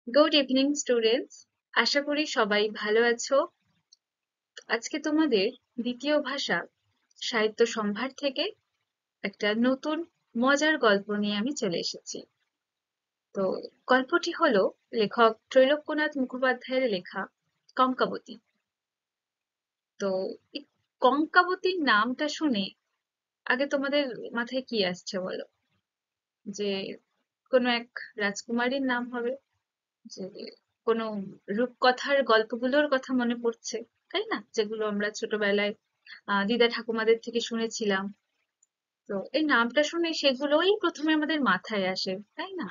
Good evening students, আশা করি সবাই ভালো আছো। আজকে তোমাদের দ্বিতীয় ভাষা সাহিত্য সম্ভার থেকে একটা নতুন মজার গল্প নিয়ে আমি চলে এসেছি। তো গল্পটি হলো লেখক ত্রৈলোক্যনাথ মুখোপাধ্যায়ের লেখা কঙ্কাবতী। তো এই কঙ্কাবতীর নামটা শুনে আগে তোমাদের মাথায় কি আসছে বলো? যে কোনো এক রাজকুমারীর নাম হবে, যে কোনো রূপকথার গল্পগুলোর কথা মনে পড়ছে, তাই না? যেগুলো আমরা ছোটবেলায় দিদা ঠাকুমাদের থেকে শুনেছিলাম। তো এই নামটা শুনে সেগুলোই প্রথমে আমাদের মাথায় আসে, তাই না?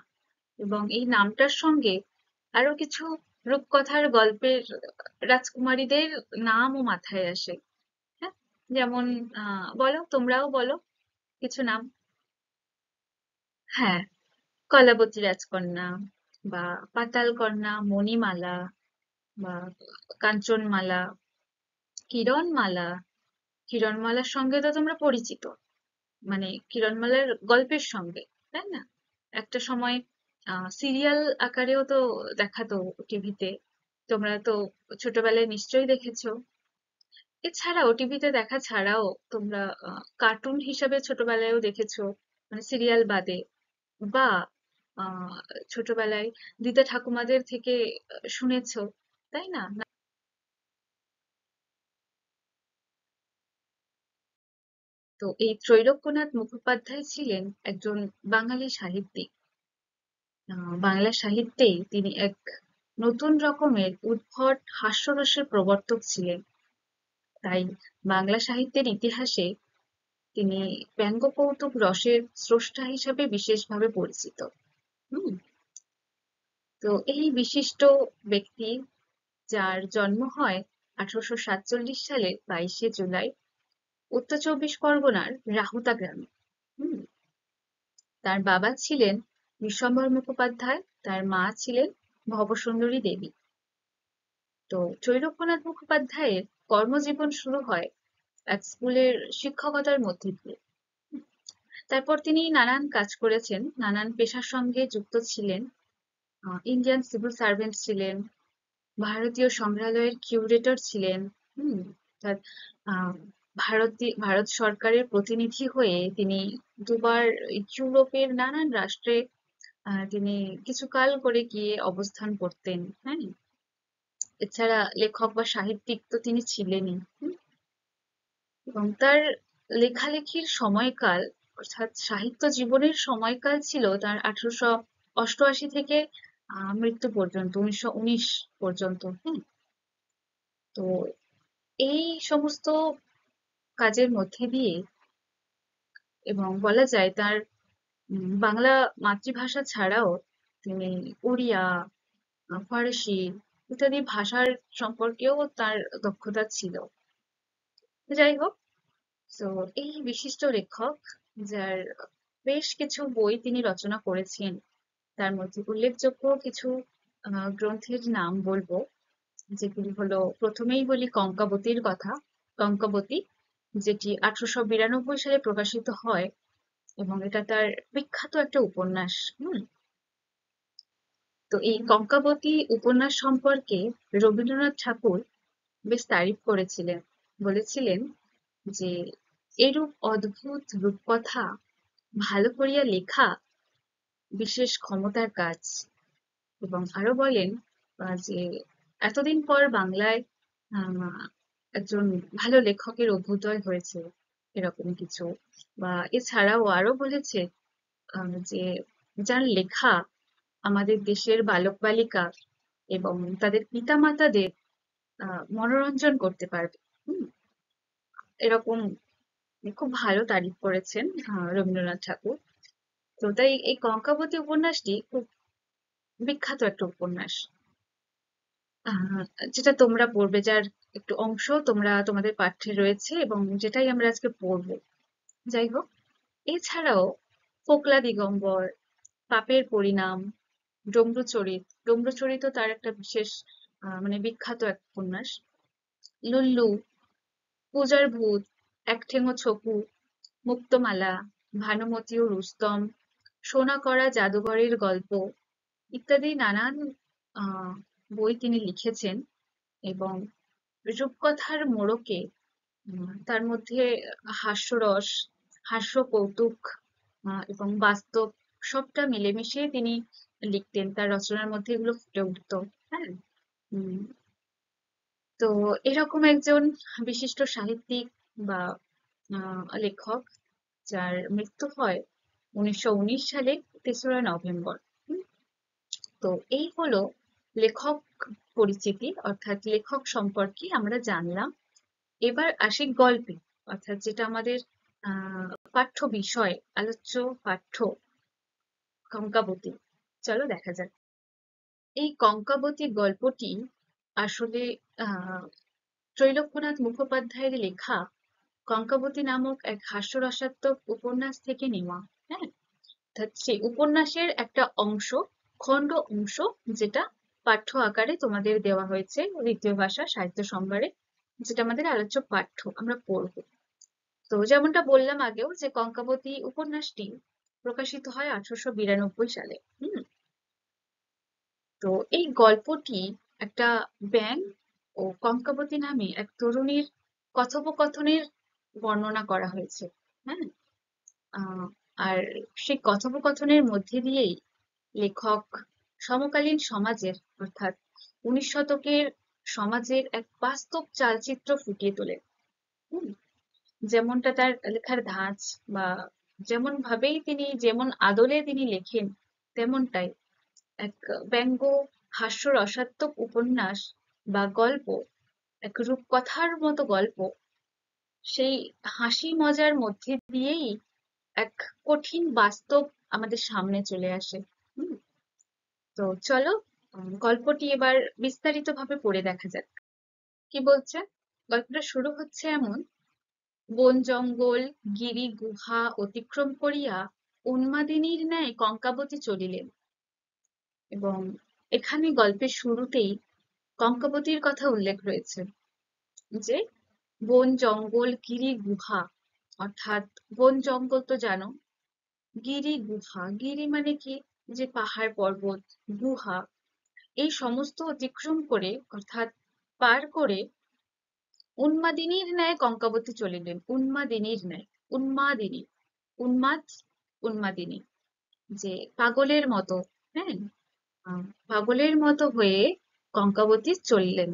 এবং এই নামটার সঙ্গে আরো কিছু রূপকথার গল্পের রাজকুমারীদের নামও মাথায় আসে। হ্যাঁ, যেমন বলো, তোমরাও বলো কিছু নাম। হ্যাঁ, কলাবতী রাজকন্যা, বা পাতালকন্যা, মণিমালা, বা কাঞ্চনমালা, কিরণমালা। কিরণমালার সঙ্গে তো তোমরা পরিচিত, মানে কিরণমালার গল্পের সঙ্গে, তাই না? একটা সময় সিরিয়াল আকারেও তো দেখাতো টিভিতে। তোমরা তো ছোটবেলায় নিশ্চয়ই দেখেছো। এছাড়াও টিভিতে দেখা ছাড়াও তোমরা কার্টুন হিসাবে ছোটবেলায়ও দেখেছো, মানে সিরিয়াল বাদে, বা আহ ছোটবেলায় দিদা ঠাকুমাদের থেকে শুনেছো, তাই না? তো এই ত্রৈলোক্যনাথ মুখোপাধ্যায় ছিলেন একজন বাঙালি সাহিত্যিক। বাংলা সাহিত্যে তিনি এক নতুন রকমের উদ্ভট হাস্যরসের প্রবর্তক ছিলেন। তাই বাংলা সাহিত্যের ইতিহাসে তিনি ব্যঙ্গকৌতুক রসের স্রষ্টা হিসাবে বিশেষভাবে পরিচিত। হুম। তো এই বিশিষ্ট ব্যক্তি, যার জন্ম হয় 1847 সালের 22শে জুলাই উত্তর চব্বিশ পরগনার রাহুতা গ্রামে। হুম। তার বাবা ছিলেন বিশ্বম্ভর মুখোপাধ্যায়, তার মা ছিলেন ভবসুন্দরী দেবী। তো ত্রৈলোক্যনাথ মুখোপাধ্যায়ের কর্মজীবন শুরু হয় এক স্কুলের শিক্ষকতার মধ্যে দিয়ে। তারপর তিনি নানান কাজ করেছেন, নানান পেশার সঙ্গে যুক্ত ছিলেন। ইন্ডিয়ান সিভিল সার্ভেন্ট ছিলেন, ভারতীয় সংগ্রহালয়ের কিউরেটর ছিলেন। হুম। অর্থাৎ আহ, ভারত সরকারের প্রতিনিধি হয়ে তিনি দুবার ইউরোপের নানান রাষ্ট্রে তিনি কিছুকাল করে গিয়ে অবস্থান করতেন। হ্যাঁ, এছাড়া লেখক বা সাহিত্যিক তো তিনি ছিলেনই। এবং তার লেখালেখির সময়কাল, অর্থাৎ সাহিত্য জীবনের সময়কাল ছিল তার 1888 থেকে মৃত্যু পর্যন্ত, 1919 পর্যন্ত। হ্যাঁ। তো এই সমস্ত কাজের মধ্যে দিয়ে, এবং বলা যায় তার বাংলা মাতৃভাষা ছাড়াও তিনি উড়িয়া, ফরাসি ইত্যাদি ভাষার সম্পর্কেও তার দক্ষতা ছিল। যাই হোক, তো এই বিশিষ্ট লেখক, যার বেশ কিছু বই তিনি রচনা করেছেন, তার মধ্যে উল্লেখযোগ্য কিছু গ্রন্থের নাম বলবো, যেগুলি হলো, প্রথমেই বলি কঙ্কাবতীর কথা। কঙ্কাবতী, যেটি 1892 সালে প্রকাশিত হয়, এবং এটা তার বিখ্যাত একটা উপন্যাস। হুম। তো এই কঙ্কাবতী উপন্যাস সম্পর্কে রবীন্দ্রনাথ ঠাকুর বেশ তারিফ করেছিলেন। বলেছিলেন যে এরূপ অদ্ভুত রূপকথা ভালো করিয়া লেখা বিশেষ ক্ষমতার কাজ। এবং আরো বলেন যে এতদিন পর বাংলায় আহ, একজন ভালো লেখকের অভ্যুদয় হয়েছে, এরকম কিছু। বা এছাড়াও আরো বলেছে যে যার লেখা আমাদের দেশের বালক বালিকা এবং তাদের পিতামাতাদের মনোরঞ্জন করতে পারবে। হুম, এরকম খুব ভালো তারিফ করেছেন রবীন্দ্রনাথ ঠাকুর। তো তাই এই কঙ্কাবতী উপন্যাসটি খুব বিখ্যাত একটা উপন্যাস, আহ, যেটা তোমরা পড়বে, যার একটু অংশ তোমরা তোমাদের পাঠ্যে রয়েছে, এবং যেটাই আমরা আজকে পড়বো। যাই হোক, এছাড়াও ফোকলা দিগম্বর, পাপের পরিণাম, ডমরুচরিত। ডমরুচরিত তার একটা বিশেষ মানে বিখ্যাত এক উপন্যাস। লুল্লু, পূজার ভূত, একঠেঙো ছকু, মুক্তমালা, ভানুমতী ও রুস্তম, সোনা করা জাদুঘরের গল্প ইত্যাদি নানান আহ বই তিনি লিখেছেন এবং রূপকথার মোড়কে তার মধ্যে হাস্যরস, হাস্য কৌতুক এবং বাস্তব সবটা মিলেমিশে তিনি লিখতেন। তার রচনার মধ্যে এগুলো ফুটে উঠতো। হ্যাঁ। উম, তো এরকম একজন বিশিষ্ট সাহিত্যিক বা লেখক যার মৃত্যু হয় 1919 সালে 3রা নভেম্বর। হুম, তো এই হলো লেখক পরিচিতি, অর্থাৎ লেখক সম্পর্কে আমরা জানলাম। এবার আসি গল্পে, অর্থাৎ যেটা আমাদের পাঠ্য বিষয়, আলোচ্য পাঠ্য, কঙ্কাবতী। চলো দেখা যাক। এই কঙ্কাবতী গল্পটি আসলে আহ ত্রৈলোক্যনাথ মুখোপাধ্যায়ের লেখা কঙ্কাবতী নামক এক হাস্যরসাত্মক উপন্যাস থেকে নেওয়া। হ্যাঁ, অর্থাৎ সেই উপন্যাসের একটা অংশ, খণ্ড অংশ, যেটা পাঠ্য আকারে তোমাদের দেওয়া হয়েছে দ্বিতীয় ভাষা সাহিত্য সম্ভারে, যেটা আমাদের আলোচ্য পাঠ্য, আমরা পড়বো। তো যেমনটা বললাম আগেও যে কঙ্কাবতী উপন্যাসটি প্রকাশিত হয় 1892 সালে। তো এই গল্পটি একটা ব্যাঙ ও কঙ্কাবতী নামে এক তরুণীর কথোপকথনের বর্ণনা করা হয়েছে। হ্যাঁ। আহ, আর সেই কথোপকথনের মধ্যে দিয়েই লেখক সমকালীন সমাজের, অর্থাৎ 19 শতকের সমাজের এক বাস্তব চালচিত্র ফুটিয়ে তোলে। হুম, যেমনটা তার লেখার ধাঁচ বা যেমন ভাবেই তিনি, যেমন আদলে তিনি লেখেন, তেমনটাই এক ব্যঙ্গ হাস্যরসাত্মক উপন্যাস বা গল্প, এক রূপকথার মতো গল্প, সেই হাসি মজার মধ্যে দিয়েই এক কঠিন বাস্তব আমাদের সামনে চলে আসে। হুম, তো চলো গল্পটি এবার বিস্তারিত ভাবে পড়ে দেখা যাক। কি বলছে? গল্পটা শুরু হচ্ছে এমন: বন জঙ্গল গিরি গুহা অতিক্রম করিয়া উন্মাদিনীর ন্যায় কঙ্কাবতী চলিলেন। এবং এখানে গল্পের শুরুতেই কঙ্কাবতীর কথা উল্লেখ রয়েছে যে বন জঙ্গল গিরি গুহা, অর্থাৎ বন জঙ্গল তো জানো, গিরি গুহা, গিরি মানে কি, যে পাহাড় পর্বত, গুহা, এই সমস্ত অতিক্রম করে অর্থাৎ পার করে উন্মাদিনীর ন্যায় কঙ্কাবতী চলিলেন। উন্মাদিনীর ন্যায়, উন্মাদিনী, উন্মাদ, উন্মাদিনী, যে পাগলের মতো। হ্যাঁ, পাগলের মতো হয়ে কঙ্কাবতী চলিলেন।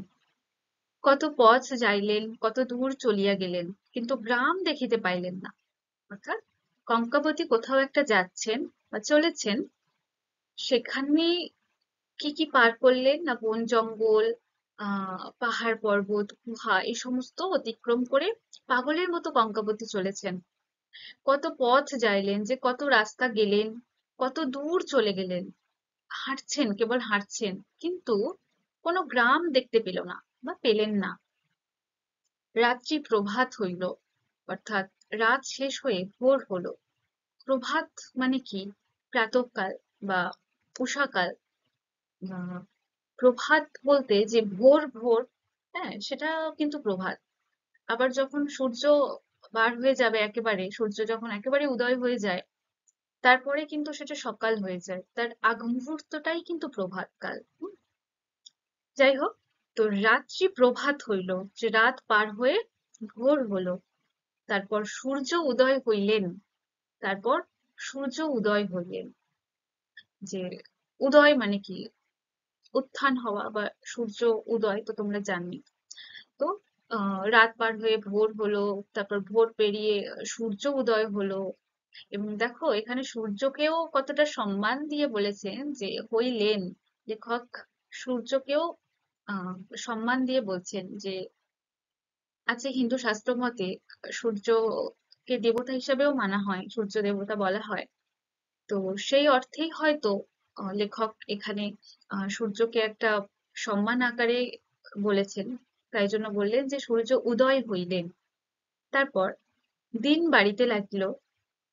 কত পথ যাইলেন, কত দূর চলিয়া গেলেন, কিন্তু গ্রাম দেখিতে পাইলেন না। অর্থাৎ কঙ্কাবতী কোথাও একটা যাচ্ছেন বা চলেছেন, সেখানে কি কি পার করলেন না, বন জঙ্গল, পাহাড় পর্বত গুহা, এই সমস্ত অতিক্রম করে পাগলের মতো কঙ্কাবতী চলেছেন। কত পথ যাইলেন, যে কত রাস্তা গেলেন, কত দূর চলে গেলেন, হাঁটছেন, কেবল হাঁটছেন, কিন্তু কোনো গ্রাম দেখতে পেল না বা পেলেন না। রাত্রি প্রভাত হইল, অর্থাৎ রাত শেষ হয়ে ভোর হলো। প্রভাত মানে কি? প্রাতঃকাল বা উষাকাল। আহ, প্রভাত বলতে যে ভোর ভোর, হ্যাঁ, সেটা কিন্তু প্রভাত। আবার যখন সূর্য বার হয়ে যাবে, একেবারে সূর্য যখন একেবারে উদয় হয়ে যায়, তারপরে কিন্তু সেটা সকাল হয়ে যায়, তার আগ মুহূর্তটাই কিন্তু প্রভাতকাল। যাই হোক, তো রাত্রি প্রভাত হইল, যে রাত পার হয়ে ভোর হলো। তারপর সূর্য উদয় হইলেন, তারপর সূর্য উদয় হইলেন। যে উদয় মানে কি? উত্থান হওয়া বা সূর্য উদয় তো তোমরা জানোই। তো রাত পার হয়ে ভোর হলো, তারপর ভোর পেরিয়ে সূর্য উদয় হলো। এবং দেখো এখানে সূর্যকেও কতটা সম্মান দিয়ে বলেছেন যে হইলেন। লেখক সূর্যকেও আহ সম্মান দিয়ে বলছেন যে, আছে হিন্দু শাস্ত্র মতে সূর্যকে দেবতা হিসেবেও মানা হয়, সূর্য দেবতা বলা হয়। তো সেই অর্থেই হয়তো লেখক এখানে সূর্যকে একটা সম্মান আকারে বলেছেন। তাই জন্য বললেন যে সূর্য উদয় হইলেন। তারপর দিন বাড়িতে লাগিল,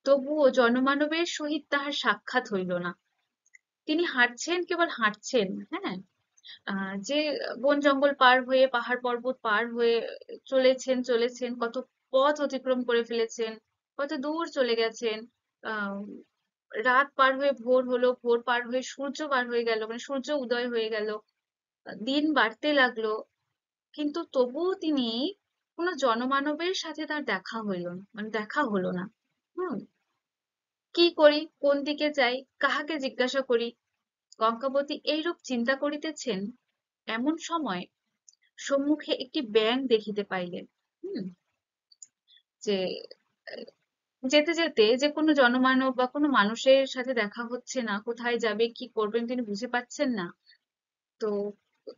তবুও জনমানবের সহিত তাহার সাক্ষাৎ হইল না। তিনি হাঁটছেন, কেবল হাঁটছেন। হ্যাঁ, যে বন জঙ্গল পার হয়ে পাহাড় পর্বত পার হয়ে চলেছেন চলেছেন, কত পথ অতিক্রম করে ফেলেছেন, কত দূর চলে গেছেন, রাত পার হয়ে ভোর হলো, ভোর পার হয়ে সূর্য পার হয়ে গেল, মানে সূর্য উদয় হয়ে গেল, দিন বাড়তে লাগলো, কিন্তু তবুও তিনি কোনো জনমানবের সাথে তার দেখা হইল না, মানে দেখা হলো না। হুম। কি করি, কোন দিকে যাই, কাহাকে জিজ্ঞাসা করি? কঙ্কাবতী এইরূপ চিন্তা করিতেছেন, এমন সময় সম্মুখে একটি ব্যাঙ দেখিতে পাইলেন। হুম। যে যেতে যেতে যে কোনো জনমানব বা কোনো মানুষের সাথে দেখা হচ্ছে না, কোথায় যাবে কি করবেন তিনি বুঝে পাচ্ছেন না। তো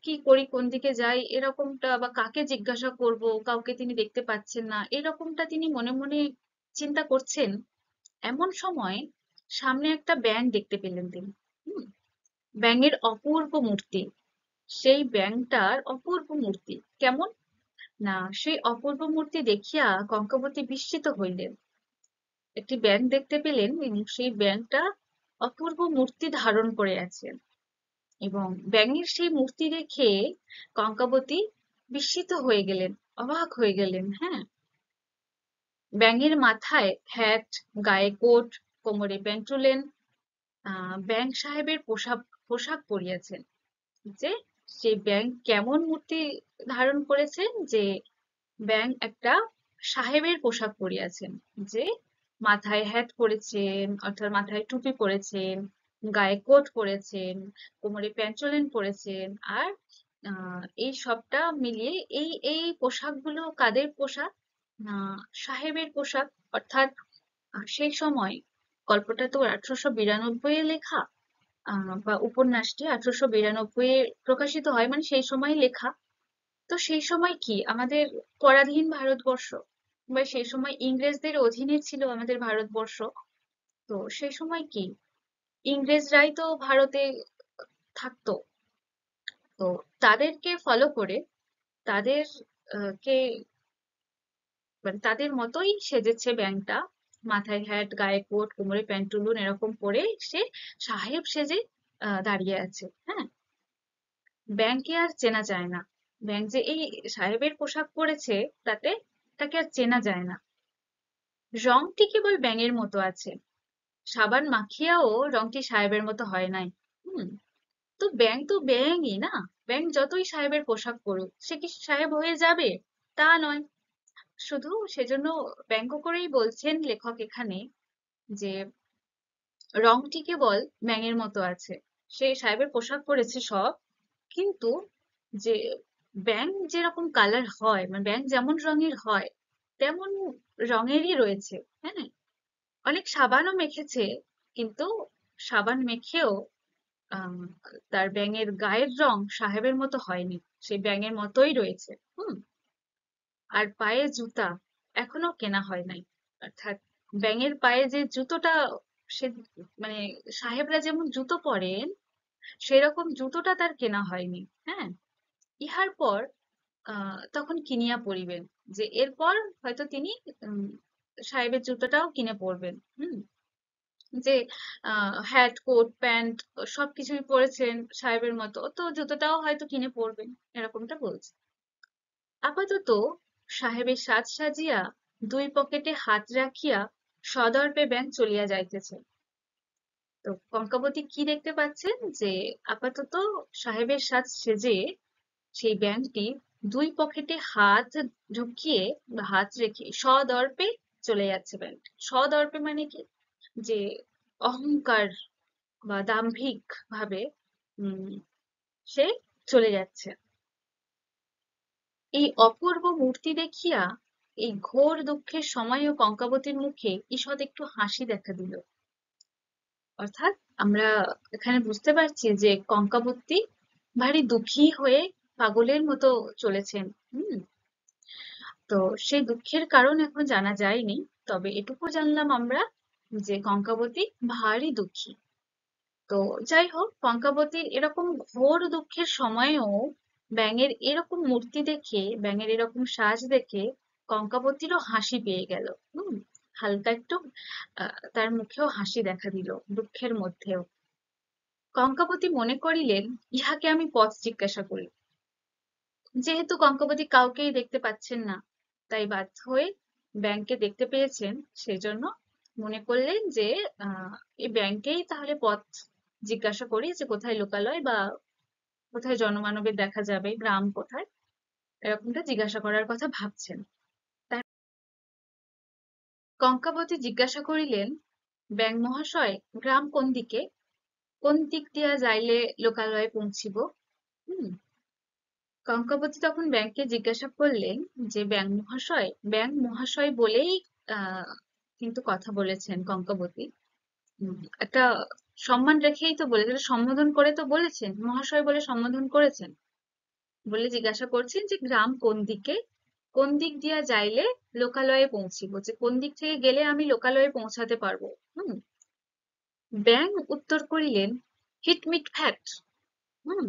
কি করি, কোন দিকে যাই, এরকমটা, বা কাকে জিজ্ঞাসা করব, কাউকে তিনি দেখতে পাচ্ছেন না, এরকমটা তিনি মনে মনে চিন্তা করছেন। এমন সময় সামনে একটা ব্যাঙ দেখতে পেলেন তিনি। হুম। ব্যাঙের অপূর্ব মূর্তি, সেই ব্যাঙটার অপূর্ব মূর্তি কেমন না, সেই অপূর্ব মূর্তি দেখিয়া কঙ্কাবতী বিস্মিত হইলেন। একটি ব্যাঙ দেখতে পেলেন এবং সেই ব্যাঙটা অপূর্ব মূর্তি ধারণ করে আছে, এবং ব্যাঙের সেই মূর্তি দেখে কঙ্কাবতী বিস্মিত হয়ে গেলেন, অবাক হয়ে গেলেন। হ্যাঁ। ব্যাঙের মাথায় হ্যাট, গায়ে কোট, কোমরে প্যান্টুলেন, ব্যাঙ সাহেবের পোশাক পোশাক পরিয়াছেন। যে সেই ব্যাঙ কেমন মূর্তি ধারণ করেছেন, যে ব্যাঙ একটা সাহেবের পোশাক পরিয়াছেন, যে মাথায় হ্যাট পরেছেন, অর্থাৎ মাথায় টুপি পরেছেন, গায়ে কোট পরেছেন, কোমরে প্যান্টুলেন পরেছেন, আর এই সবটা মিলিয়ে এই এই পোশাকগুলো কাদের পোশাক? না, সাহেবের পোশাক। অর্থাৎ সেই সময়, গল্পটা তো 1892 এ লেখা, বা উপন্যাসটি 1892 এ প্রকাশিত হয়, মানে সেই সময় লেখা। তো সেই সময় কি আমাদের পরাধীন ভারতবর্ষ, বা সেই সময় ইংরেজদের অধীনে ছিল আমাদের ভারতবর্ষ। তো সেই সময় কি ইংরেজরাই তো ভারতে থাকতো। তো তাদেরকে ফলো করে, তাদের কে মানে তাদের মতোই সেজেছে ব্যাঙটা, মাথায় হ্যাট, গায়ে কোট, কোমরে প্যান্টুলুন এরকম পরে সে সাহেব সেজে দাঁড়িয়ে আছে। হ্যাঁ। ব্যাঙকে আর চেনা যায় না, ব্যাঙ যে এই সাহেবের পোশাক পরেছে, তাতে তাকে আর চেনা যায় না। রংটি কেবল ব্যাঙের মতো আছে, সাবান মাখিয়াও রংটি সাহেবের মতো হয় নাই। হুম। তো ব্যাঙ তো ব্যাঙই না, ব্যাঙ যতই সাহেবের পোশাক পরুক, সে কি সাহেব হয়ে যাবে? তা নয়। শুধু সেজন্য ব্যঙ্গ করেই বলছেন লেখক এখানে, যে রংটি কেবল ব্যাঙের মতো আছে, সে সাহেবের পোশাক পরেছে সব, কিন্তু যে ব্যাঙ যেরকম কালার হয়, মানে ব্যাঙ যেমন রঙের হয় তেমন রঙেরই রয়েছে। হ্যাঁ। অনেক সাবানও মেখেছে, কিন্তু সাবান মেখেও আহ তার ব্যাঙের গায়ের রং সাহেবের মতো হয়নি, সেই ব্যাঙের মতোই রয়েছে। হুম। আর পায়ে জুতা এখনো কেনা হয় নাই, অর্থাৎ ব্যাঙের পায়ে যে জুতোটা, সে মানে সাহেবরা যেমন জুতো পরেন সেরকম জুতোটা তার কেনা হয়নি। হ্যাঁ। ইহার পর তখন কিনিয়া পরিবেন, যে এরপর হয়তো তিনি উম, সাহেবের জুতোটাও কিনে পরবেন। হুম। যে হ্যাট, কোট, প্যান্ট সবকিছুই পরেছেন সাহেবের মতো, তো জুতোটাও হয়তো কিনে পরবেন, এরকমটা বলছে। আপাতত সাহেবের সাজ সাজিয়া দুই পকেটে হাত রাখিয়া সদর্পে ব্যাঙ চলিয়া যাইতেছে। তো কঙ্কাবতী কি দেখতে পাচ্ছেন, যে আপাতত সাহেবের সাজ সেজে সেই ব্যাঙটি দুই পকেটে হাত ঢুকিয়ে বা হাত রেখে সদর্পে চলে যাচ্ছে ব্যাঙটি। সদর্পে মানে কি, যে অহংকার বা দাম্ভিক ভাবে উম সে চলে যাচ্ছে। এই অপূর্ব মূর্তি দেখিয়া এই ঘোর দুঃখের সময়ও কঙ্কাবতীর মুখে ঈষৎ একটু হাসি দেখা দিল। অর্থাৎ আমরা এখানে বুঝতে পারছি যে কঙ্কাবতী ভারী দুঃখী হয়ে পাগলের মতো চলেছেন। হুম। তো সেই দুঃখের কারণ এখন জানা যায়নি, তবে এটুকু জানলাম আমরা যে কঙ্কাবতী ভারী দুঃখী। তো যাই হোক, কঙ্কাবতীর এরকম ঘোর দুঃখের সময়েও ব্যাঙের এরকম মূর্তি দেখে, ব্যাঙের এরকম সাজ দেখে কঙ্কাবতীরও হাসি পেয়ে গেল। হুম। হালকা একটু তার মুখেও হাসি দেখা দিল দুঃখের মধ্যেও। কঙ্কাবতী মনে করিলেন, ইহাকে আমি পথ জিজ্ঞাসা করি। যেহেতু কঙ্কাবতী কাউকেই দেখতে পাচ্ছেন না, তাই বাধ্য হয়ে ব্যাঙকে দেখতে পেয়েছেন, সেজন্য মনে করলেন যে এই ব্যাংকেই তাহলে পথ জিজ্ঞাসা করি যে কোথায় লোকালয় বা কোথায় জনমানবের দেখা যাবে, গ্রাম কোথায়, এরকমটা জিজ্ঞাসা করার কথা ভাবছেন। তাই কঙ্কাবতী জিজ্ঞাসা করিলেন, ব্যাঙ মহাশয়, গ্রাম কোন দিকে? কোন দিক দিয়া যাইলে লোকালয়ে পৌঁছিব? হুম। কঙ্কাবতী তখন ব্যাংককে জিজ্ঞাসা করলেন যে ব্যাঙ মহাশয় বলেই কিন্তু কথা বলেছেন কঙ্কাবতী। একটা সম্মান রেখেই তো বলেছেন, সম্বোধন করে তো বলেছেন, মহাশয় বলে সম্বোধন করেছেন, বলে জিজ্ঞাসা করছেন যে গ্রাম কোন দিকে, কোন দিক দিয়া যাইলে লোকালয়ে পৌঁছিব, যে কোন দিক থেকে গেলে আমি লোকালয়ে পৌঁছাতে পারবো। হুম। ব্যাঙ উত্তর করিলেন, হিটমিট ফ্যাক্ট। হুম।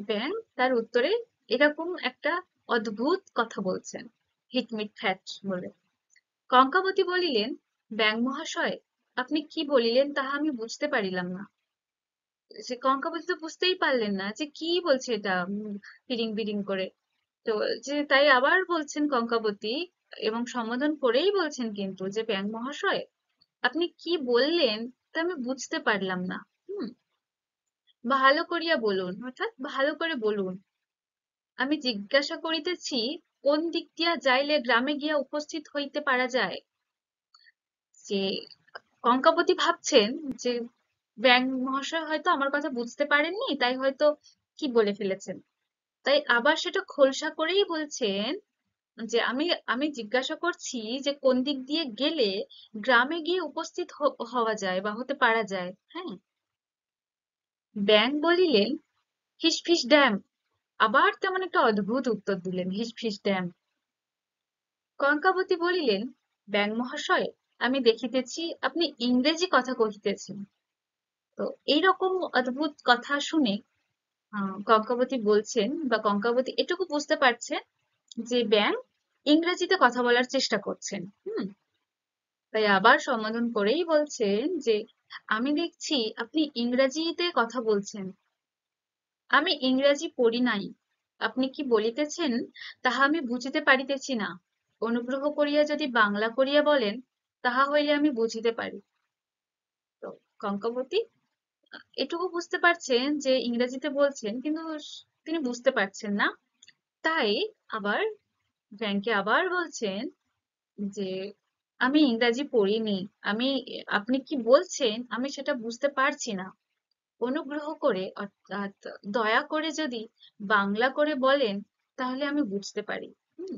ব্যাঙ তার উত্তরে এরকম একটা অদ্ভুত কথা বলছেন, হিটমিট ফ্যাক্ট বলে। কঙ্কাবতী বলিলেন, ব্যাঙ মহাশয়, আপনি কি বলিলেন তাহা আমি বুঝতে পারিলাম না। সে কঙ্কাবতী তো বুঝতেই পারলেন না যে কি বলছে এটা, পিরিং বিরিং করে। তো যে তাই আবার বলছেন কঙ্কাবতী, এবং সম্বোধন করেই বলছেন কিন্তু, যে ব্যাঙ মহাশয়, আপনি কি বললেন তা আমি বুঝতে পারলাম না। হুম। ভালো করিয়া বলুন, অর্থাৎ ভালো করে বলুন। আমি জিজ্ঞাসা করিতেছি, কোন দিক দিয়া যাইলে গ্রামে গিয়া উপস্থিত হইতে পারা যায়। যে কঙ্কাবতী ভাবছেন যে ব্যাঙ মহাশয় হয়তো আমার কথা বুঝতে পারেননি, তাই হয়তো কি বলে ফেলেছেন। তাই আবার সেটা খোলসা করেই বলছেন যে আমি আমি জিজ্ঞাসা করছি যে কোন দিক দিয়ে গেলে গ্রামে গিয়ে উপস্থিত হওয়া যায় বা হতে পারা যায়। হ্যাঁ। ব্যাঙ বলিলেন, হিসফিস ড্যাম। আবার তেমন একটা অদ্ভুত উত্তর দিলেন, হিসফিস ড্যাম। কঙ্কাবতী বলিলেন, ব্যাঙ মহাশয়, আমি দেখিতেছি আপনি ইংরেজি কথা কহিতেছেন। তো এইরকম অদ্ভুত কথা শুনে কঙ্কাবতী বলছেন, বা কঙ্কাবতী এটুকু বুঝতে পারছেন যে ব্যাঙ ইংরেজিতে কথা বলার চেষ্টা করছেন। হুম। তাই আবার সম্বোধন করেই বলছেন যে আমি দেখছি আপনি ইংরেজিতে কথা বলছেন, আমি ইংরেজি পড়ি নাই, আপনি কি বলিতেছেন তাহা আমি বুঝিতে পারিতেছি না, অনুগ্রহ করিয়া যদি বাংলা করিয়া বলেন তাহা হইলে আমি বুঝিতে পারি। তো কঙ্কাবতী এটুকু বুঝতে পারছেন যে ইংরেজিতে বলছেন, কিন্তু তিনি বুঝতে পারছেন না। তাই আবার ব্যাংকে আবার বলছেন যে আমি ইংরাজি পড়িনি, আমি, আপনি কি বলছেন আমি সেটা বুঝতে পারছি না, অনুগ্রহ করে অর্থাৎ দয়া করে যদি বাংলা করে বলেন তাহলে আমি বুঝতে পারি। হুম।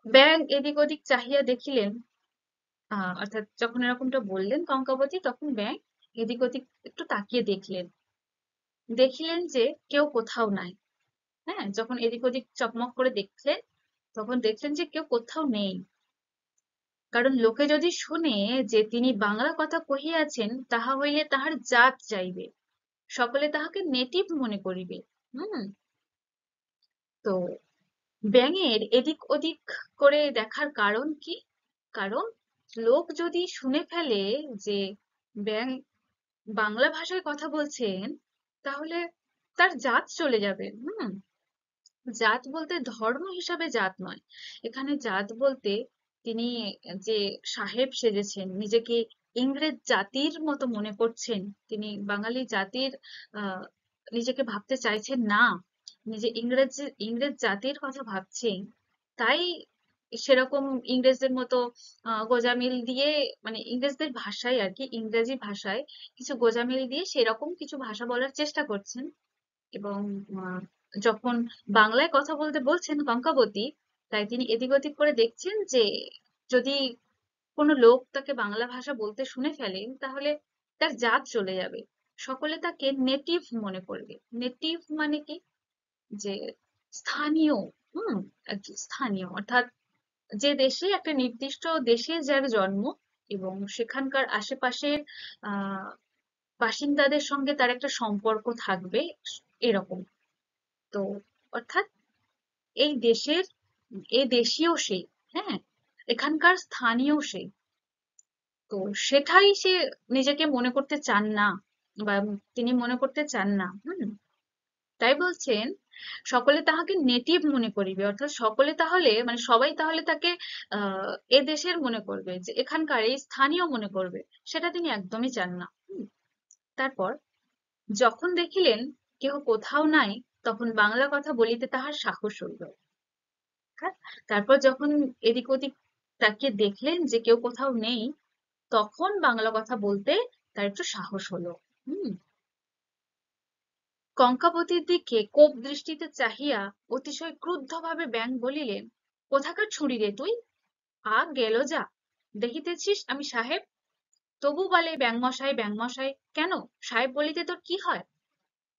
ব্যাঙ এদিক ওদিক চাহিয়া দেখিলেন, অর্থাৎ যখন এরকমটা বললেন কঙ্কাবতী, তখন ব্যাঙ এদিক ওদিক একটু তাকিয়ে দেখলেন, দেখিলেন যে কেউ কোথাও নাই। হ্যাঁ, যখন এদিক ওদিক চকমক করে দেখলেন, তখন দেখলেন যে কেউ কোথাও নেই। কারণ লোকে যদি শুনে যে তিনি বাংলা কথা কহিয়াছেন, তাহা হইলে তাহার জাত যাইবে, সকলে তাহাকে নেটিভ মনে করিবে। হুম। তো ব্যাঙের এদিক ওদিক করে দেখার কারণ কি? কারণ লোক যদি শুনে ফেলে যে ব্যাঙ বাংলা ভাষায় কথা বলছেন, তাহলে তার জাত চলে যাবে। হুম। জাত বলতে ধর্ম হিসাবে জাত নয়, এখানে জাত বলতে তিনি যে সাহেব সেজেছেন, নিজেকে ইংরেজ জাতির মতো মনে করছেন, তিনি বাঙালি জাতির আহ নিজেকে ভাবতে চাইছেন না, নিজে ইংরেজ জাতির কথা ভাবছেন। তাই সেরকম ইংরেজদের মতো গোঁজামিল দিয়ে, মানে ইংরেজদের ভাষায় আর কি, ইংরেজি ভাষায় কিছু গোঁজামিল দিয়ে সেরকম কিছু ভাষা বলার চেষ্টা করছেন। এবং আহ, যখন বাংলায় কথা বলতে বলছেন কঙ্কাবতী, তাই তিনি এদিক ওদিক করে দেখছেন যে যদি কোনো লোক তাকে বাংলা ভাষা বলতে শুনে ফেলেন, তাহলে তার জাত চলে যাবে, সকলে তাকে নেটিভ মনে করবে। নেটিভ মানে কি? যে স্থানীয়। হুম। একজন স্থানীয় অর্থাৎ যে দেশে, একটা নির্দিষ্ট দেশে যার জন্ম এবং সেখানকার আশেপাশের আহ বাসিন্দাদের সঙ্গে তার একটা সম্পর্ক থাকবে, এরকম। তো অর্থাৎ এই দেশের, এই দেশীয় সে, হ্যাঁ, এখানকার স্থানীয় সে। তো সেটাই সে নিজেকে মনে করতে চান না, বা তিনি মনে করতে চান না। হুম। তাই বলছেন সকলে তাহাকে নেটিভ মনে করিবে, অর্থাৎ সকলে তাহলে মানে সবাই তাহলে তাকে এ দেশের মনে করবে, যে এখানকার এই স্থানীয় মনে করবে, সেটা তিনি একদমই চান না। তারপর যখন দেখিলেন কেহ কোথাও নাই, তখন বাংলা কথা বলিতে তাহার সাহস হইল। হ্যাঁ, তারপর যখন এদিক ওদিক তাকিয়ে দেখলেন যে কেউ কোথাও নেই, তখন বাংলা কথা বলতে তার একটু সাহস হলো। হুম। কঙ্কাবতীর দিকে কোপ দৃষ্টিতে চাহিয়া অতিশয় ক্রুদ্ধভাবে ব্যাঙ বলিলেন, কোথাকার ছুরি রে তুই? আ গেল যা, দেখিতেছিস আমি সাহেব, তবু বলে ব্যাঙ মশাই ব্যাঙ মশাই। কেন, সাহেব বলিতে তোর কি হয়?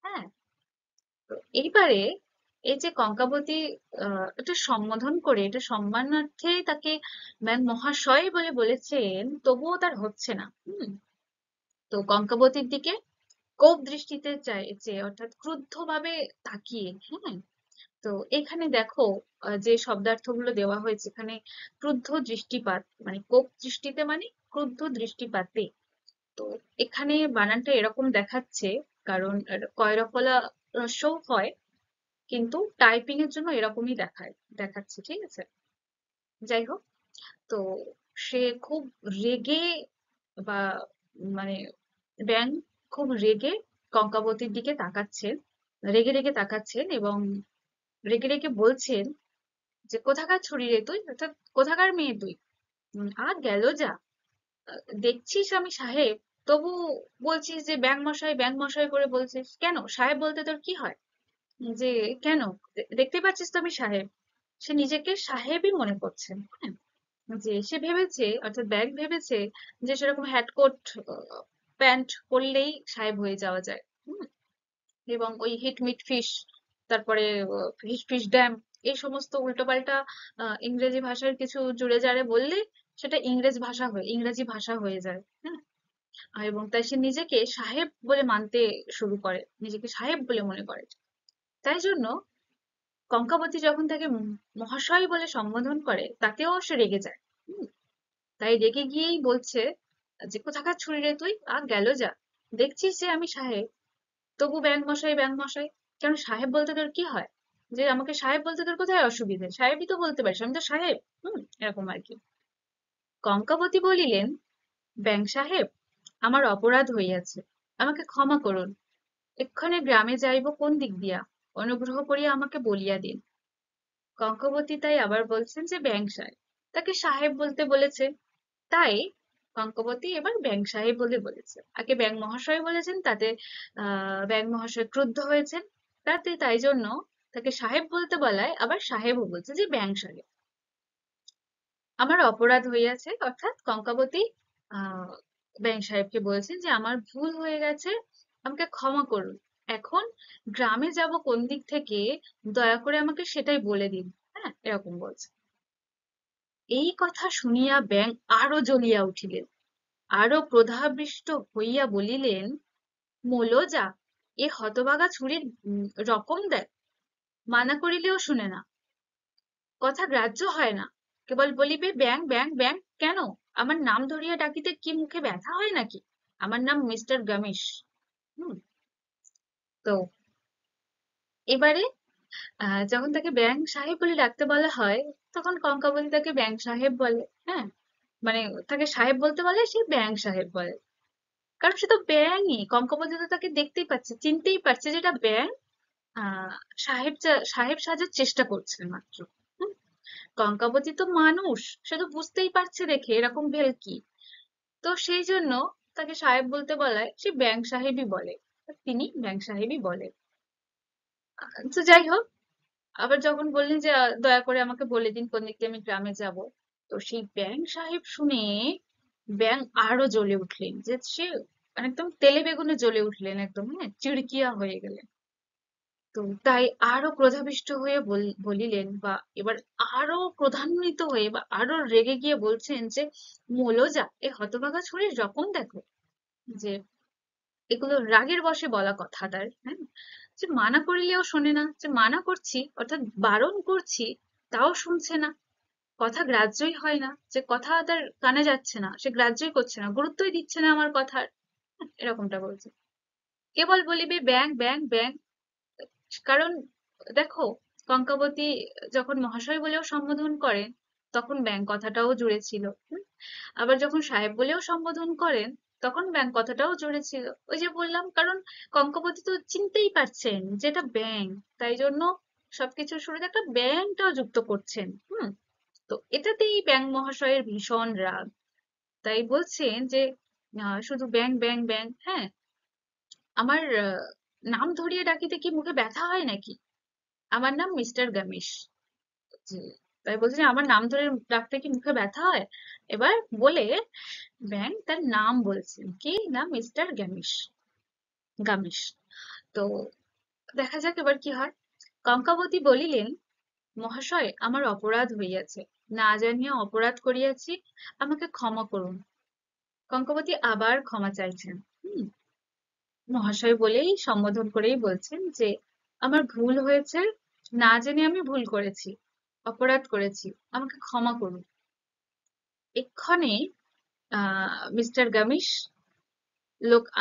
হ্যাঁ, তো এইবারে এই যে কঙ্কাবতী এটা সম্বোধন করে, এটা সম্মানার্থে তাকে ব্যাঙ মহাশয় বলে বলেছেন, তবুও তার হচ্ছে না। তো কঙ্কাবতীর দিকে কোপ দৃষ্টিতে চাইছে, অর্থাৎ ক্রুদ্ধভাবে তাকিয়ে। হ্যাঁ, তো এখানে দেখো যে শব্দার্থগুলো দেওয়া হয়েছে এখানে, ক্রুদ্ধ দৃষ্টিপাত মানে কোপ দৃষ্টিতে মানে ক্রুদ্ধ দৃষ্টিপাতে। তো এখানে বানানটা এরকম দেখাচ্ছে কারণ কয় রফলা হ্রস্বও হয়, কিন্তু টাইপিং এর জন্য এরকমই দেখাচ্ছে, ঠিক আছে। যাই হোক, তো সে খুব রেগে বা মানে ব্যাঙ খুব রেগে কঙ্কাবতীর দিকে তাকাচ্ছেন, রেগে রেগে তাকাচ্ছেন এবং রেগে রেগে বলছেন যে কোথাকার ছুরি রে তুই, অর্থাৎ কোথাকার মেয়ে তুই? আর গেল যা, দেখছিস আমি সাহেব, তবু বলছিস যে ব্যাঙ মশাই ব্যাঙ মশাই করে বলছিস কেন, সাহেব বলতে তোর কি হয়? যে কেন, দেখতে পাচ্ছিস তো আমি সাহেব। সে নিজেকে সাহেবই মনে করছে। হ্যাঁ, যে সে ভেবেছে, অর্থাৎ ব্যাগ ভেবেছে যে সেরকম হ্যাট কোট প্যান্ট পরলেই সাহেব হয়ে যাওয়া যায়। হুম, এবং ওই হিট মিট ফিশ, তারপরে ফিশ ফিশ ড্যাম, এই সমস্ত উল্টোপাল্টা ইংরেজি ভাষার কিছু জুড়ে জাড়ে বললে সেটা ইংরেজি ভাষা হয়ে যায়। হ্যাঁ, এবং তাই সে নিজেকে সাহেব বলে মানতে শুরু করে, নিজেকে সাহেব বলে মনে করে। তাই জন্য কঙ্কাবতী যখন তাকে মহাশয় বলে সম্বোধন করে তাতেও সে রেগে যায়। হুম, তাই রেগে গিয়েই বলছে যে কোথাকার ছুরি রে তুই, গেল যা, দেখছিস যে আমি সাহেব, তবু ব্যাঙ মশাই ব্যাঙ মশাই। কেন, সাহেব বলতে তোর কি হয়? যে আমাকে সাহেব বলতে তোর কোথায় অসুবিধে, সাহেবই তো বলতে পারিস, আমি তো সাহেব। এরকম আর কি। কঙ্কাবতী বলিলেন, ব্যাঙ সাহেব, আমার অপরাধ হইয়াছে, আমাকে ক্ষমা করুন। এক্ষণে গ্রামে যাইব কোন দিক দিয়া, অনুগ্রহ করিয়া আমাকে বলিয়া দিন। কঙ্কবতী তাই আবার বলছেন যে ব্যাঙ সাহেব, তাকে সাহেব বলতে বলেছে, তাই কঙ্কবতী এবার ব্যাঙ সাহেব বলে বলেছে। আগে ব্যাঙ মহাশয় বলেছেন, তাতে ব্যাঙ মহাশয় ক্রুদ্ধ হয়েছেন, তাই জন্য তাকে সাহেব বলতে বলায় আবার সাহেবও বলছে যে ব্যাঙ সাহেব। আমার অপরাধ হইয়াছে, অর্থাৎ কঙ্কাবতী আহ ব্যাঙ সাহেবকে বলছেন যে আমার ভুল হয়ে গেছে, আমাকে ক্ষমা করুন। এখন গ্রামে যাব কোন দিক থেকে, দয়া করে আমাকে সেটাই বলে দিন। হ্যাঁ, এরকম বলছে। এই কথা শুনিয়া ব্যাঙ আরো জ্বলিয়া উঠিলেন, আরো ক্রোধাবিষ্ট হইয়া বলিলেন, মলো যা, এ হতভাগা ছুরির রকম দেখ, মানা করিলেও শুনে না, কথা গ্রাহ্য হয় না, কেবল বলিবে ব্যাং ব্যাং ব্যাং। কেন, আমার নাম ধরিয়া ডাকিতে কি মুখে ব্যথা হয় নাকি? আমার নাম মিস্টার গামিশ। হুম, তো এবারে যখন তাকে ব্যাং সাহেব বলে ডাকতে বলা হয়, তখন কঙ্কাবলী তাকে ব্যাং সাহেব বলে। হ্যাঁ, মানে তাকে সাহেব বলতে বলে, সে ব্যাং সাহেব বলে, কারণ সে তো ব্যাঙই, কঙ্কাবলী তো তাকে দেখতেই পাচ্ছে, চিনতেই পারছে যেটা ব্যাং। আহ সাহেব সাজার চেষ্টা করছে মাত্র। হুম, কঙ্কাবতী তো মানুষ, সে তো বুঝতেই পারছে দেখে এরকম ভেলকি, তো সেই জন্য তাকে সাহেব বলতে বলায় সে ব্যাঙ সাহেবই বলে, তিনি ব্যাঙ সাহেবই বলে। তো যাই হোক, আবার যখন বললেন যে দয়া করে আমাকে বলে দিন কোন দিক দিয়ে আমি গ্রামে যাব, তো সেই ব্যাঙ সাহেব শুনে ব্যাঙ আরো জ্বলে উঠলেন, যে সে মানে একদম তেলে বেগুনে জ্বলে উঠলেন, একদম হ্যাঁ চিড়কিয়া হয়ে গেলেন। তো তাই আরো ক্রোধাবিষ্ট হয়ে বলিলেন, বা এবার আরো ক্রোধান্বিত হয়ে বা আরো রেগে গিয়ে বলছেন যে মলোজা, এ হতভাগা ছুরির রকম দেখো। যে এগুলো রাগের বশে বলা কথা তার। হ্যাঁ, যে মানা করিলেও শোনে না, যে মানা করছি অর্থাৎ বারণ করছি তাও শুনছে না, কথা গ্রাহ্যই হয় না, যে কথা তার কানে যাচ্ছে না, সে গ্রাহ্যই করছে না, গুরুত্বই দিচ্ছে না আমার কথার। এরকমটা বলছে। কেবল বলিবে ব্যাং ব্যাং ব্যাং, কারণ দেখো, কঙ্কাবতী যখন মহাশয় বলেও সম্বোধন করেন তখন ব্যাঙ কথাটাও জুড়ে ছিল। আবার যখন সাহেব বলেও সম্বোধন করেন তখন ব্যাঙ কথাটাও জুড়ে ছিল। ওই যে বললাম, কারণ কঙ্কাবতী তো চিনতেই পারছেন যে এটা ব্যাঙ, তাই জন্য সবকিছুর শুরুতে একটা ব্যাঙটাও যুক্ত করছেন। তো এটাতেই ব্যাঙ মহাশয়ের ভীষণ রাগ। তাই বলছেন যে শুধু ব্যাঙ ব্যাঙ ব্যাঙ, হ্যাঁ, আমার নাম ধরিয়ে ডাকিতে কি মুখে ব্যথা হয় নাকি? আমার নাম মিস্টার গামিশ। জি। তাই বলছি যে আমার নাম ধরে ডাকতে কি মুখে ব্যথা হয়? এবার বলে ব্যাং তার নাম বলছেন, কি নাম? মিস্টার গামিশ। গামিশ। তো দেখা যাক এবার কি হয়। কঙ্কাবতী বলিলেন, মহাশয়, আমার অপরাধ হইয়াছে, না জানিয়া অপরাধ করিয়াছি, আমাকে ক্ষমা করুন। কঙ্কাবতী আবার ক্ষমা চাইছেন। হুম মহাশয় বলেই সম্বোধন করেই বলছেন যে আমার ভুল হয়েছে, না জেনে আমি ভুল করেছি, অপরাধ করেছি, আমাকে ক্ষমা করুন। এক্ষণে মিস্টার গামিশ,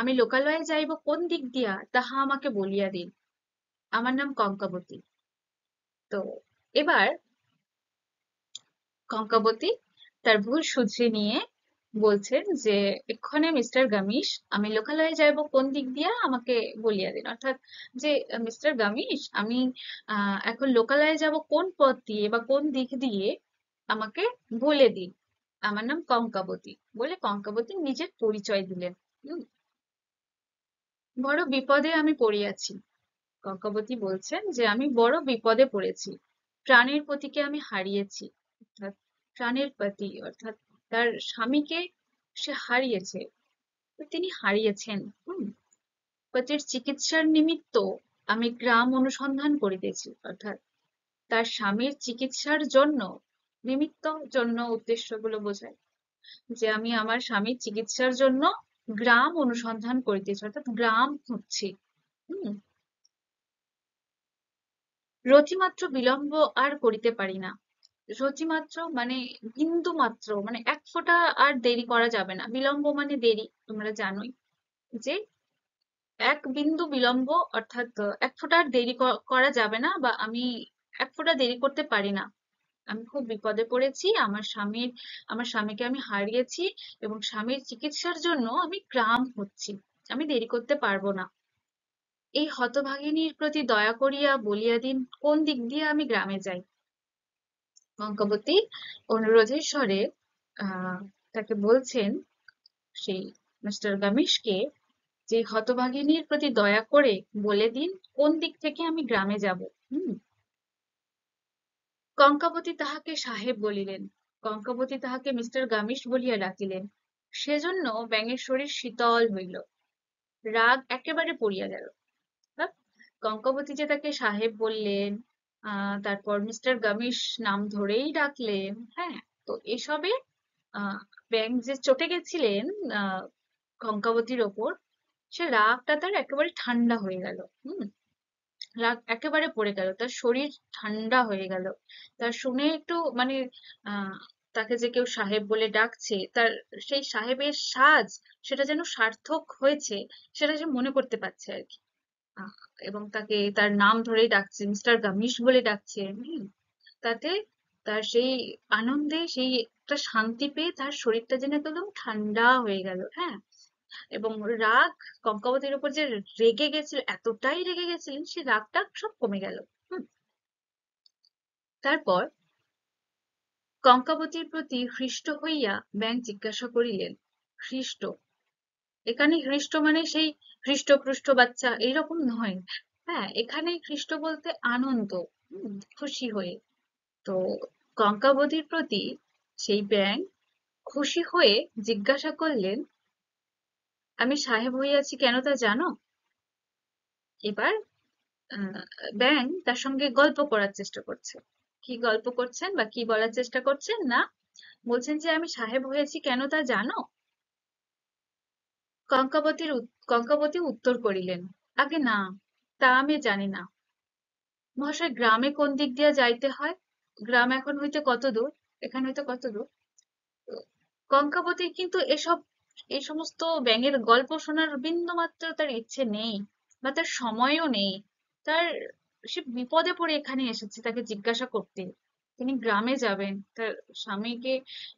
আমি লোকালয়ে যাইব কোন দিক দিয়া তাহা আমাকে বলিয়া দিন। আমার নাম কঙ্কাবতী। তো এবার কঙ্কাবতী তার ভুল শুধরে নিয়ে বলছেন যে এক্ষণে মিস্টার গামিশ, আমি লোকালয়ে যাইব কোন দিক দিয়া আমাকে বলিয়া দিন। অর্থাৎ যে মিস্টার গামিশ, আমি এখন লোকালয়ে যাব কোন পথ দিয়ে বা কোন দিক দিয়ে আমাকে বলে দিন। আমার নাম কঙ্কাবতী বলে কঙ্কাবতী নিজের পরিচয় দিলেন। উম, বড় বিপদে আমি পড়িয়াছি। কঙ্কাবতী বলছেন যে আমি বড় বিপদে পড়েছি, প্রাণের পতিকে আমি হারিয়েছি। অর্থাৎ প্রাণের পতি অর্থাৎ তার স্বামীকে সে হারিয়েছে, তিনি হারিয়েছেন। হুম পতির চিকিৎসার নিমিত্ত আমি গ্রাম অনুসন্ধান করিতেছি। অর্থাৎ তার স্বামীর চিকিৎসার জন্য, নিমিত্ত জন্য উদ্দেশ্যগুলো বোঝায় যে আমি আমার স্বামীর চিকিৎসার জন্য গ্রাম অনুসন্ধান করিতেছি, অর্থাৎ গ্রাম খুঁজছি। হুম রতিমাত্র বিলম্ব আর করিতে পারি না। রতিমাত্র মানে বিন্দু মাত্র, মানে এক ফোঁটা আর দেরি করা যাবে না। বিলম্ব মানে দেরি, তোমরা জানোই যে এক বিন্দু বিলম্ব, অর্থাৎ এক ফোঁটা আর দেরি করা যাবে না, বা আমি এক ফোঁটা দেরি করতে পারি না। আমি খুব বিপদে পড়েছি, আমার স্বামীকে আমি হারিয়েছি এবং স্বামীর চিকিৎসার জন্য আমি গ্রাম হচ্ছি, আমি দেরি করতে পারবো না। এই হতভাগিনীর প্রতি দয়া করিয়া বলিয়া দিন কোন দিক দিয়ে আমি গ্রামে যাই। কঙ্কাবতী অনুরোধের স্বরে আহ তাকে বলছেন, সেই মিস্টার গামিশকে, যে হতভাগিনীর প্রতি দয়া করে বলে দিন কোন দিক থেকে আমি গ্রামে যাব। হুম কঙ্কাবতী তাহাকে সাহেব বলিলেন, কঙ্কাবতী তাহাকে মিস্টার গামিশ বলিয়া ডাকিলেন। সেজন্য ব্যাঙের শরীর শীতল হইল, রাগ একেবারে পড়িয়া গেল। হ্যাঁ? কঙ্কাবতী যে তাকে সাহেব বললেন, তারপর মিস্টার গামিশ নাম ধরেই ডাকলেন, হ্যাঁ, তো এসবে আহ ব্যাঙ যে চটে গেছিলেন আহ কঙ্কাবতীর ওপর, সে রাগটা তার একেবারে ঠান্ডা হয়ে গেল। রাগ একেবারে পড়ে গেল, তার শরীর ঠান্ডা হয়ে গেল। তার শুনে একটু মানে আহ তাকে যে কেউ সাহেব বলে ডাকছে, তার সেই সাহেবের সাজ, সেটা যেন সার্থক হয়েছে, সেটা যে মনে করতে পারছে আর কি। আহ, এবং তাকে তার নাম ধরেই ডাকছে, মিস্টার গামিশ বলে ডাকছে। তাতে তার সেই আনন্দে, সেই একটা শান্তি পেয়ে তার শরীরটা যেন একদম ঠান্ডা হয়ে গেল। হ্যাঁ, এবং রাগ, কঙ্কাবতীর উপর যে রেগে গেছিল, এতটাই রেগে গেছিলেন, সে রাগটা সব কমে গেল। হুম, তারপর কঙ্কাবতীর প্রতি হৃষ্ট হইয়া ব্যাঙ জিজ্ঞাসা করিলেন, হৃষ্ট, এখানে হৃষ্ট মানে সেই হৃষ্টপুষ্ট বাচ্চা এইরকম নয়। হ্যাঁ, এখানে হৃষ্ট বলতে আনন্দ, খুশি হয়ে। তো কঙ্কাবতীর প্রতি সেই ব্যাঙ খুশি হয়ে জিজ্ঞাসা করলেন, আমি সাহেব হইয়াছি কেন তা জানো? এবার আহ, ব্যাঙ তার সঙ্গে গল্প করার চেষ্টা করছে। কি গল্প করছেন বা কি বলার চেষ্টা করছেন না, বলছেন যে আমি সাহেব হয়েছি কেন তা জানো? কঙ্কাবতী উত্তর করিলেন, আগে না, তা আমি জানি না। মহাশয়, গ্রামে কোন দিক দিয়া যাইতে হয়? গ্রাম এখন হইতে কত দূর? এখান হইতে কত দূর? কঙ্কাবতীর কিন্তু এই সমস্ত ব্যাঙের গল্প শোনার বিন্দুমাত্র তার ইচ্ছে নেই, বা তার সময়ও নেই। তার সে বিপদে পড়ে এখানে এসেছে তাকে জিজ্ঞাসা করতে। তিনি গ্রামে যাবেন তার স্বামীকে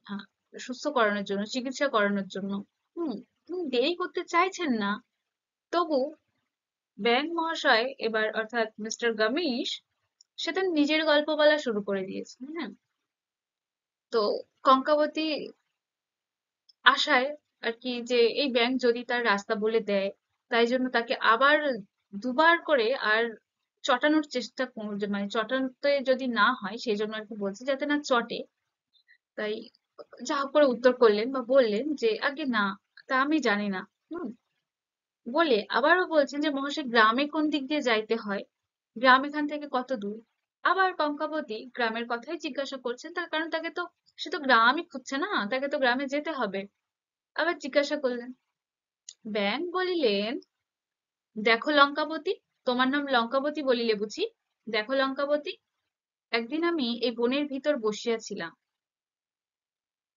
আহ, সুস্থ করানোর জন্য, চিকিৎসা করানোর জন্য। হুম, তিনি দেরি করতে চাইছেন না। তবু ব্যাং মহাশয় এবার, অর্থাৎ মিস্টার গমেশ, সে তার নিজের গল্প বলা শুরু করে দিয়েছে। হ্যাঁ, তো কঙ্কাবতী আশায় আর কি যে এই ব্যাংক যদি তার রাস্তা বলে দেয়, তাই জন্য তাকে আবার দুবার করে আর চটানোর চেষ্টা মানে চটাতে যদি না হয় সেই জন্য আর কি বলছে যাতে না চটে। তাই যা হোক করে উত্তর করলেন বা বললেন যে আগে না, তা আমি জানি না। হুম, বলে আবারও বলছেন যে মহাশয় গ্রামে কোন দিক দিয়ে যাইতে হয়, গ্রাম এখান থেকে কত দূর। আবার কঙ্কাবতী গ্রামের কথাই জিজ্ঞাসা করছেন, তার কারণ তাকে তো, সে তো গ্রামই খুঁজছে না, তাকে তো গ্রামে যেতে হবে। আবার জিজ্ঞাসা করলেন। ব্যাং বলিলেন, দেখো লঙ্কাবতী, তোমার নাম লঙ্কাবতী বলিলে বুঝি? দেখো লঙ্কাবতী, একদিন আমি এই বনের ভিতর বসিয়াছিলাম,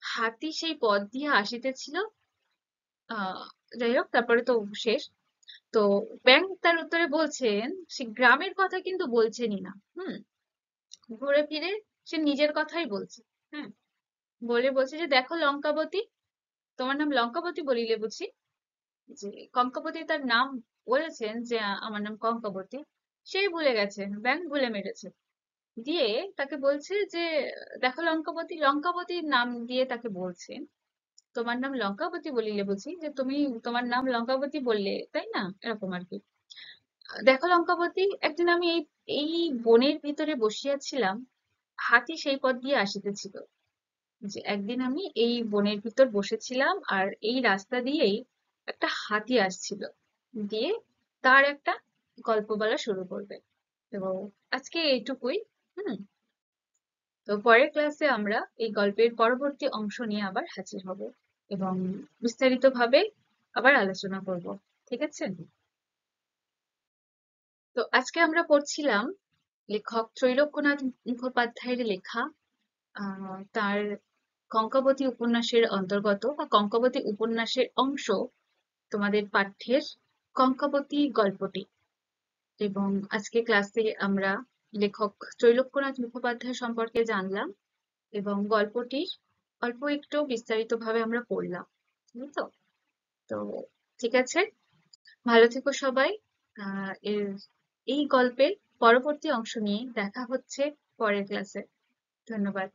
হাতি সেই পথ দিয়া আসিতেছিল। আহ যাই হোক, তারপরে তো শেষ। তো ব্যাং তার উত্তরে বলছেন সে গ্রামের কথা কিন্তু বলছেনই না। হুম, ঘুরে ফিরে সে নিজের কথাই বলছে। হ্যাঁ, বলছে যে দেখো লঙ্কাবতী, তোমার নাম লঙ্কাবতী বলিলে বুঝি? যে কঙ্কাবতী তার নাম বলেছেন যে আমার নাম কঙ্কাবতী, সেই ভুলে গেছে, ব্যাং ভুলে মেরেছে। দিয়ে তাকে বলছে যে দেখো লঙ্কাবতী, লঙ্কাবতীর নাম দিয়ে তাকে বলছেন তোমার নাম লঙ্কাবতী বলিলে বুঝি? যে তুমি তোমার নাম লঙ্কাবতী বললে তাই না, এরকম আর কি। দেখো লঙ্কাবতী, একদিন আমি এই এই বনের ভিতরে বসিয়াছিলাম, হাতি সেই পথ দিয়ে আসিতেছিল। যে একদিন আমি এই বনের ভিতর বসেছিলাম আর এই রাস্তা দিয়েই একটা হাতি আসছিল। দিয়ে তার একটা গল্প বলা শুরু করবে। এবং আজকে এইটুকুই। হুম, তো পরের ক্লাসে আমরা এই গল্পের পরবর্তী অংশ নিয়ে আবার হাজির হব এবং বিস্তারিতভাবে আবার আলোচনা করব। ঠিক আছে? তো আজকে আমরা পড়ছিলাম লেখক ত্রৈলোক্যনাথ মুখোপাধ্যায়ের লেখা তার কঙ্কাবতী উপন্যাসের অন্তর্গত বা কঙ্কাবতী উপন্যাসের অংশ তোমাদের পাঠ্যের কঙ্কাবতী গল্পটি। এবং আজকে ক্লাসে আমরা লেখক ত্রৈলোক্যনাথ মুখোপাধ্যায় সম্পর্কে জানলাম এবং গল্পটির অল্প একটু বিস্তারিতভাবে আমরা পড়লাম। তাই তো? তো ঠিক আছে, ভালো থেকো সবাই। এর এই গল্পের পরবর্তী অংশ নিয়ে দেখা হচ্ছে পরের ক্লাসে। ধন্যবাদ।